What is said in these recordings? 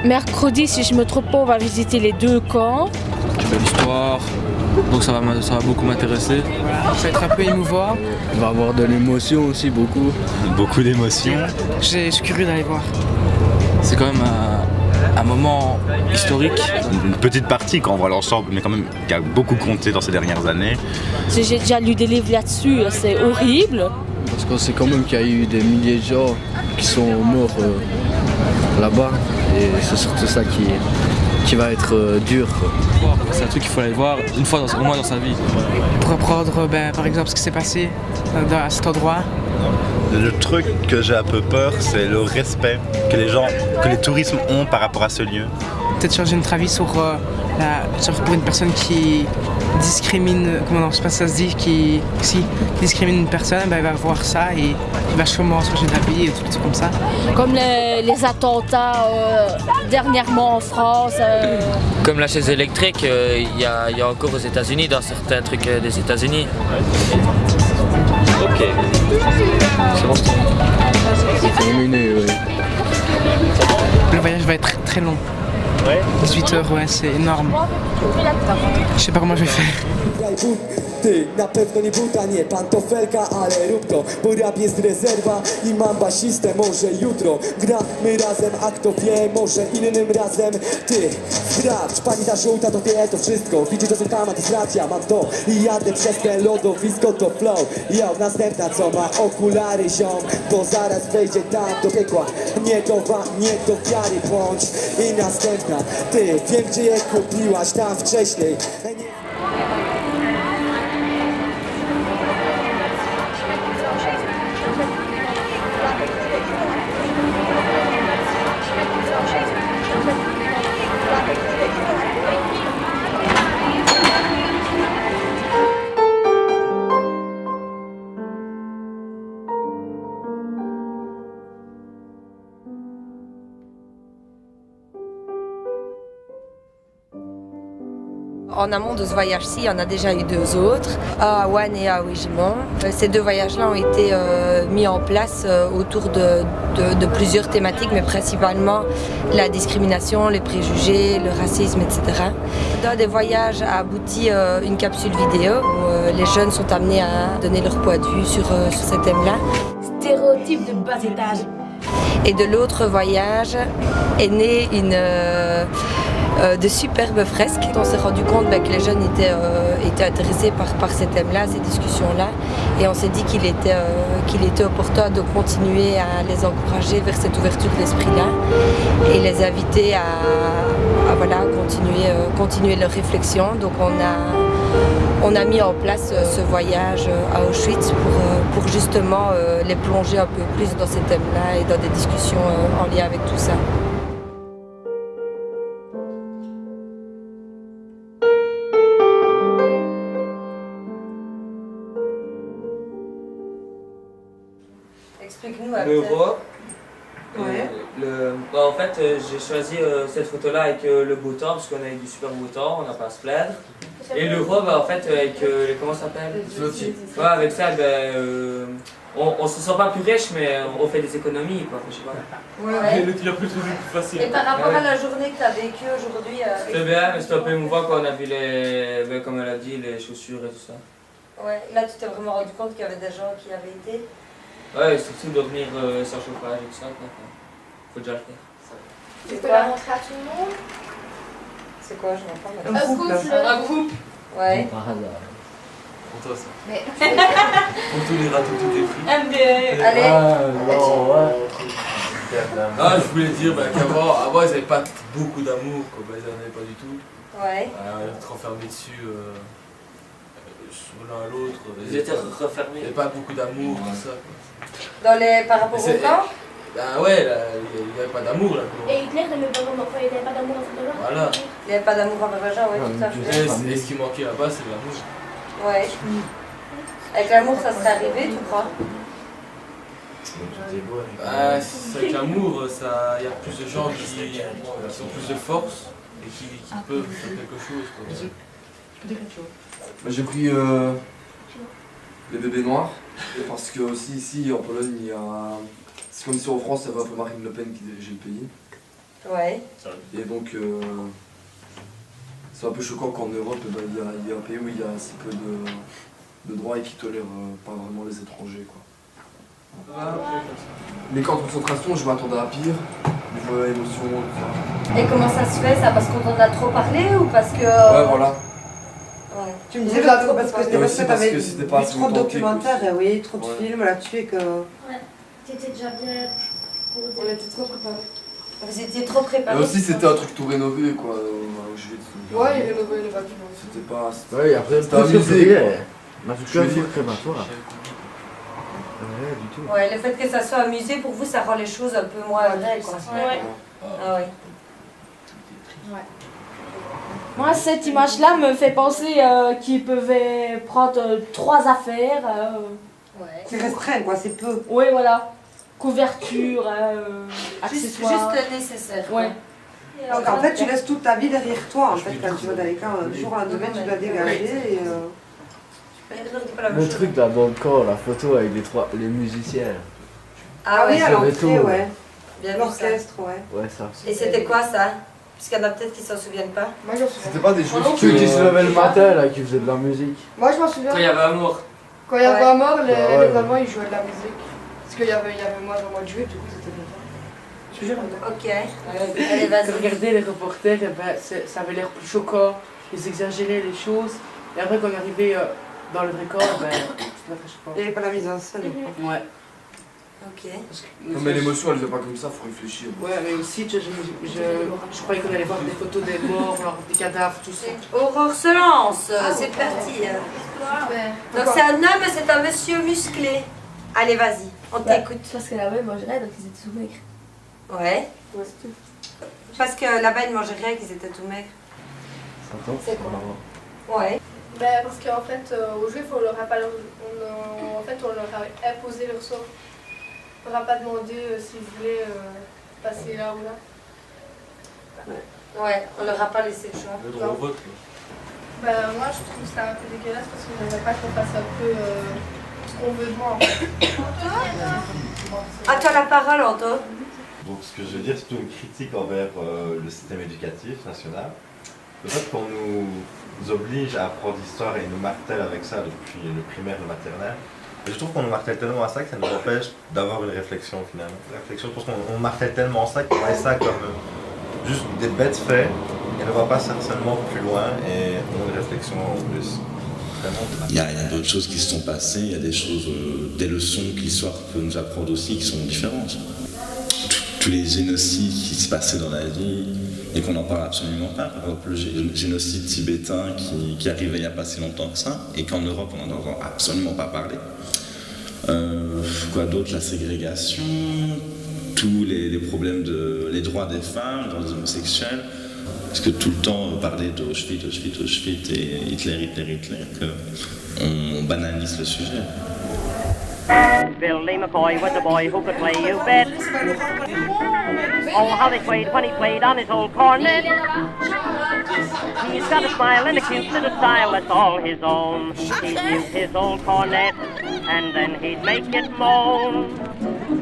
Mercredi, si je ne me trompe pas, on va visiter les 2 camps. De l'histoire, donc ça va beaucoup m'intéresser. Ça va être un peu émouvant. Il va y avoir de l'émotion aussi, beaucoup. Beaucoup d'émotions. Je suis curieux d'aller voir. C'est quand même un moment historique. Une petite partie quand on voit l'ensemble, mais quand même qui a beaucoup compté dans ces dernières années. J'ai déjà lu des livres là-dessus, c'est horrible. Parce qu'on sait quand même qu'il y a eu des milliers de gens qui sont morts là-bas. Et c'est surtout ça qui va être dur. C'est un truc qu'il faut aller voir une fois au moins dans sa vie. Pour apprendre par exemple ce qui s'est passé à cet endroit. Le truc que j'ai un peu peur, c'est le respect que les touristes ont par rapport à ce lieu. Peut-être changer notre avis sur pour une personne qui discrimine, comment ça se dit, qui discrimine une personne, il va voir ça et il va sûrement changer d'avis et tout comme ça. Comme les attentats dernièrement en France. Comme la chaise électrique, il y a encore aux États-Unis, dans certains trucs des États-Unis. Ok. C'est bon. C'est terminé, oui. Le voyage va être très long. 18 heures, ouais, c'est énorme. Je sais pas comment je vais faire. Ty, na pewno nie buta, nie pantofelka, ale rób to, bo rap jest rezerwa i mam basistę, może jutro gramy razem, a kto wie, może innym razem. Ty, sprawdź, pani ta żółta to wie to wszystko, widzi to co tam, a to jest racja, mam to i jadę przez te lodowisko, to flow. Ja następna co ma okulary ziom, bo zaraz wejdzie tam do piekła, nie do wiary bądź. I następna, ty, wiem gdzie je kupiłaś tam wcześniej. En amont de ce voyage-ci, il y en a déjà eu 2 autres, à Awan et à Ouigemont. Ces 2 voyages-là ont été mis en place autour de plusieurs thématiques, mais principalement la discrimination, les préjugés, le racisme, etc. Dans des voyages a abouti une capsule vidéo où les jeunes sont amenés à donner leur point de vue sur ces thèmes-là. Stéréotype de bas étage. Et de l'autre voyage est née de superbes fresques. On s'est rendu compte que les jeunes étaient intéressés par ces thèmes-là, ces discussions-là. Et on s'est dit qu'il était opportun de continuer à les encourager vers cette ouverture d'esprit-là et les inviter à continuer leur réflexion. Donc on a mis en place ce voyage à Auschwitz pour justement les plonger un peu plus dans ces thèmes-là et dans des discussions en lien avec tout ça. Explique-nous un peu. Le roi. Ouais. En fait, j'ai choisi cette photo-là avec le beau temps, parce qu'on a eu du super beau temps, on n'a pas à se plaindre. Et le roi, en fait, avec comment ça s'appelle? Flotti. Ouais, avec ça, on se sent pas plus riche, mais on fait des économies, quoi. Je sais pas. Ouais. Il a plus de trucs plus facile. Et par rapport à la journée que tu as vécue aujourd'hui, C'est bien, mais c'était un peu émouvant quand on a vu comme elle a dit, les chaussures et tout ça. ouais, là tu t'es vraiment rendu compte qu'il y avait des gens qui avaient été. Ouais, surtout dormir sans chauffage et tout ça, quoi. Faut déjà le faire. C'est peux quoi? la montrer à tout le monde. C'est quoi, je m'entends Un maintenant. couple. Un groupe. Ouais. Pour toi ça. Mais Pour tous les râteaux, toutes les frites. Allez. Ah, je voulais dire qu'avant, ils n'avaient pas beaucoup d'amour, quoi. Ils n'en avaient pas du tout. Ouais. Être enfermés dessus, l'un à l'autre. Ils étaient Il refermés. n'y avait pas beaucoup d'amour, tout ça. Quoi. Par rapport au camp. Bah ouais, il n'y avait pas d'amour là. Quoi. et Hitler n'aimait pas vraiment, enfin, il n'avait pas d'amour envers les gens. Voilà. Il n'y avait pas d'amour envers les gens, ouais, tout à fait. Et ce qui manquait là-bas, c'est l'amour. Ouais. Avec l'amour, ça serait arrivé, tu crois? Avec l'amour, il y a plus de gens qui ont plus de force et qui peuvent faire quelque chose. Quoi. J'ai pris les bébés noirs, parce que aussi ici en Pologne, c'est comme si en France il y avait un peu Marine Le Pen qui dirigeait le pays. Ouais. Et donc, c'est un peu choquant qu'en Europe, il y a un pays où il y a si peu de droits et qui tolèrent pas vraiment les étrangers, quoi. Les camps de concentration, je m'attendais à pire, niveau émotion, tout ça. Et comment ça se fait ça? Parce qu'on en a trop parlé ou parce que... Ouais, voilà. Ouais. Tu me disais parce que c'était parce que parce que t'avais c'était pas vu assez trop de authentique documentaires, aussi. et oui, trop de films là-dessus et que... Ouais, t'étais déjà bien. On était trop préparés. Vous étiez trop préparés. Et aussi, c'était un truc tout rénové, quoi. Ouais, il rénovait les bâtiments. C'était pas... Ouais, après, c'était un musée, quoi. On a fait que un crématoire. Ouais, du tout. Ouais, le fait que ça soit un musée, pour vous, ça rend les choses un peu moins vraies, quoi. Ouais. Ah ouais. Moi, cette image-là me fait penser qu'ils peuvent prendre 3 affaires. C'est restreint, quoi, c'est peu. Oui, voilà. Couverture, Juste accessoires. le nécessaire. Ouais. Donc en fait, tu laisses toute ta vie derrière toi, en fait, quand tu vas dans les camps. Du jour au lendemain, tu dois dégager et... Le truc là dans le camp, la photo avec les musiciens. Ah oui, à l'entrée, tout, ouais. Bien vu ça. L'orchestre, ouais. Ouais, ça. Et c'était quoi ça? Puisqu'il y en a peut-être qui s'en souviennent pas. Moi, je m'en souviens. C'était pas des choses Ceux qui se levaient le matin là, qui faisaient de la musique. Moi, je m'en souviens. Quand il y avait amour. Quand il y avait Ouais. un mort, les Ouais, ouais. Allemands, ils jouaient de la musique. Parce qu'il y avait moins de mois de juillet, du coup, c'était bien. Je te jure. Ok. Allez, vas-y. Regardez les reporters, eh ben, ça avait l'air plus choquant, ils exagéraient les choses. Et après, quand on arrivait dans le vrai corps, ben, c'était pas très choquant. Il n'y avait pas la mise en scène. Ouais. Ok. Non, mais l'émotion, elle vient pas comme ça, faut réfléchir. Ouais, mais aussi, tu vois, je croyais qu'on allait voir des photos des morts, alors, des cadavres, tout ça. Aurore se lance, c'est parti. Donc c'est un homme, c'est un monsieur musclé. Allez, vas-y, on t'écoute. Parce que là-bas, ils mangeraient, donc ils étaient tout maigres. Ouais. Parce que là-bas, ils ne mangeaient rien, qu'ils étaient tout maigres. C'est quoi? Ouais. Ben, parce qu'en fait, aux Juifs, on leur a pas, on leur a imposé leur sort. On leur a pas demandé s'ils voulaient passer là ou là. Ouais, on leur a pas laissé le choix. Le droit au vote. Ben, moi, je trouve ça un peu dégueulasse parce que j'aimerais pas qu'on fasse un peu ce qu'on veut de moi, en fait. Ah, tu as la parole, Anto. Donc ce que je veux dire, c'est plutôt une critique envers le système éducatif national. Le fait qu'on nous oblige à apprendre l'histoire et nous martèle avec ça depuis le primaire, le maternel. Et je trouve qu'on nous martèle tellement à ça que ça nous empêche d'avoir une réflexion finalement. Réflexion, je pense qu'on martèle tellement ça qu'on voit ça comme juste des bêtes faits et ne voit pas certainement plus loin et on a une réflexion en plus. Il y a d'autres choses qui se sont passées, il y a des choses, des leçons que l'histoire peut nous apprendre aussi qui sont différentes. Tous les génocides qui se passaient dans la vie et qu'on n'en parle absolument pas. Par exemple, le génocide tibétain qui arrivait il n'y a pas si longtemps que ça et qu'en Europe on n'en entend absolument pas parler. Quoi d'autre? La ségrégation, tous les problèmes les droits des femmes, les droits des homosexuels. Parce que tout le temps parler d'Auschwitz, Auschwitz, Auschwitz et Hitler, qu'on banalise le sujet. Billy McCoy was the boy who could play, you bet. Oh, how they played when he played on his old cornet. He's got a smile and a cute little style that's all his own. He'd use his old cornet and then he'd make it moan.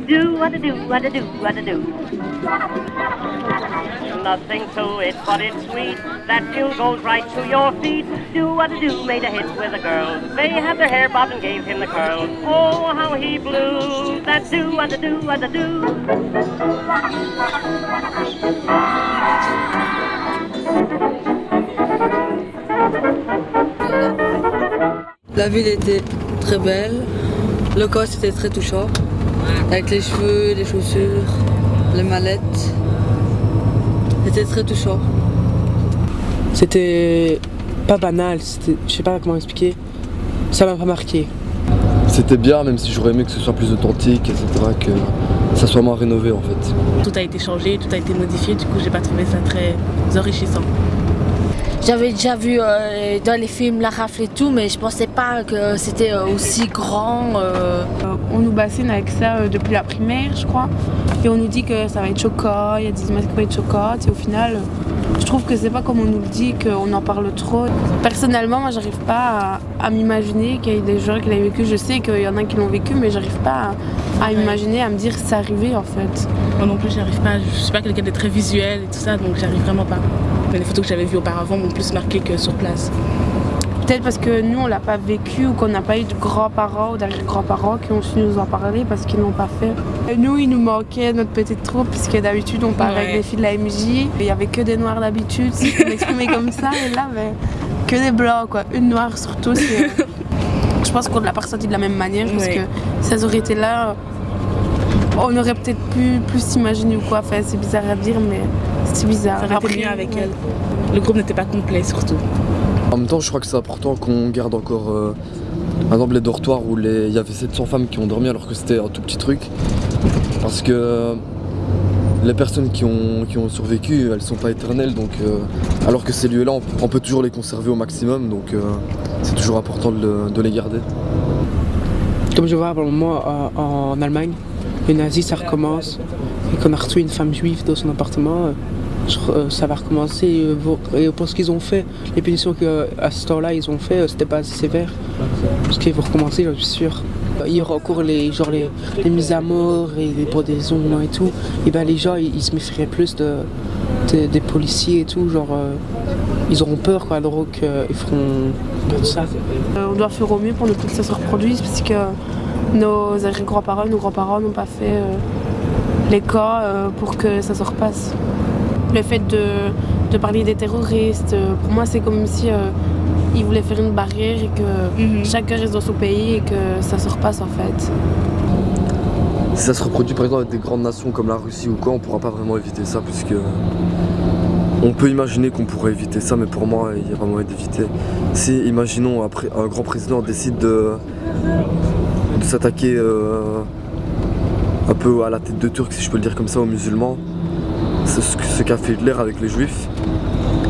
Do-a-da-do, a-da-do, a-da-do. Nothing to it, but it's sweet. That tune goes right to your feet. Do-a-da-do made a hit with the girls. They had their hair bobbed and gave him the curls. Oh, how he blew that do-a-da-do, a-da-do. La ville était très belle. Le corps était très touchant. Avec les cheveux, les chaussures, les mallettes. C'était très touchant. C'était pas banal, je sais pas comment expliquer. Ça m'a pas marqué. C'était bien, même si j'aurais aimé que ce soit plus authentique, etc., que ça soit moins rénové en fait. Tout a été changé, tout a été modifié, du coup j'ai pas trouvé ça très enrichissant. J'avais déjà vu dans les films La Rafle et tout, mais je pensais pas que c'était aussi grand. On nous bassine avec ça depuis la primaire, je crois. Et on nous dit que ça va être choquant, il y a des images qui vont être choquantes. Et au final, je trouve que c'est pas comme on nous le dit, qu'on en parle trop. Personnellement, moi, j'arrive pas à m'imaginer qu'il y ait des gens qui l'ont vécu. Je sais qu'il y en a qui l'ont vécu, mais j'arrive pas à imaginer, à me dire que c'est arrivé en fait. Moi non plus, j'arrive pas. Je suis pas quelqu'un de très visuel et tout ça, donc j'arrive vraiment pas. Mais les photos que j'avais vues auparavant m'ont plus marqué que sur place. Peut-être parce que nous on l'a pas vécu ou qu'on n'a pas eu de grands-parents ou d'arrière-grands-parents qui ont su nous en parler parce qu'ils n'ont pas fait. Et nous il nous manquait notre petite troupe puisque d'habitude on parlait avec les filles de la MJ. Il y avait que des noirs d'habitude, si je peux m'exprimer comme ça, et là que des blancs quoi, une noire surtout. Je pense qu'on ne l'a pas ressenti de la même manière parce que si elles auraient été là, on aurait peut-être pu plus s'imaginer ou quoi. Enfin, c'est bizarre à dire mais c'est bizarre. Ça aurait été mieux avec elles. Le groupe n'était pas complet surtout. En même temps, je crois que c'est important qu'on garde encore, par exemple, les dortoirs où il y avait 700 femmes qui ont dormi alors que c'était un tout petit truc. Parce que les personnes qui ont survécu, elles sont pas éternelles. Donc, alors que ces lieux-là, on peut toujours les conserver au maximum. Donc, c'est toujours important de les garder. Comme je vois pour le moment en Allemagne, les nazis, ça recommence. Et qu'on a reçu une femme juive dans son appartement. Ça va recommencer et pour ce qu'ils ont fait, les punitions qu'à ce temps-là ils ont fait, c'était pas assez sévère. Parce qu'ils vont recommencer, j'en suis sûr. Il y aura encore les mises à mort et les pendaisons et tout. Et ben les gens ils se méfieraient plus des policiers et tout, ils auront peur quoi, alors qu'ils feront tout ça. On doit faire au mieux pour ne plus que ça se reproduise parce que nos grands-parents, nos grands-parents n'ont pas fait les cas pour que ça se repasse. Le fait de parler des terroristes, pour moi c'est comme si ils voulaient faire une barrière et que chacun reste dans son pays et que ça se repasse en fait. Si ça se reproduit par exemple avec des grandes nations comme la Russie ou quoi, on ne pourra pas vraiment éviter ça puisque on peut imaginer qu'on pourrait éviter ça, mais pour moi il y a vraiment moyen d'éviter. Si imaginons après un grand président décide de s'attaquer un peu à la tête de Turc, si je peux le dire comme ça, aux musulmans, c'est ce qu'a fait Hitler avec les juifs.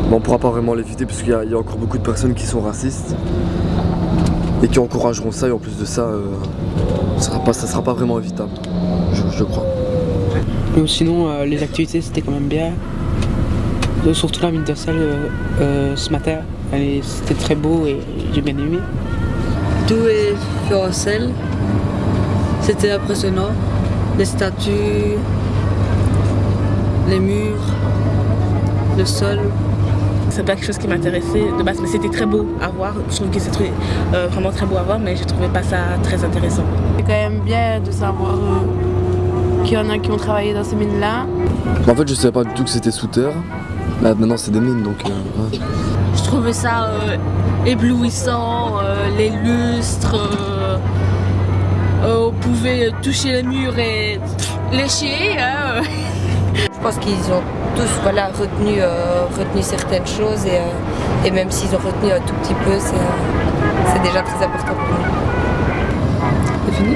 Mais on ne pourra pas vraiment l'éviter parce qu'il y a encore beaucoup de personnes qui sont racistes et qui encourageront ça, et en plus de ça, ça ne sera pas vraiment évitable, je crois. Mais sinon, les activités c'était quand même bien. Surtout la mine de sel ce matin, c'était très beau et j'ai bien aimé. Tout est fait en sel, c'était impressionnant. Les statues, les murs, le sol. C'est pas quelque chose qui m'intéressait de base, mais c'était très beau à voir. Je trouve que c'était vraiment très beau à voir, mais je trouvais pas ça très intéressant. C'est quand même bien de savoir qu'il y en a qui ont travaillé dans ces mines-là. En fait, je savais pas du tout que c'était sous terre. Là, maintenant, c'est des mines, donc. Ouais. Je trouvais ça éblouissant, les lustres. On pouvait toucher les murs et lécher. Hein. Je pense qu'ils ont tous retenu certaines choses et même s'ils ont retenu un tout petit peu, c'est déjà très important pour nous. C'est fini ?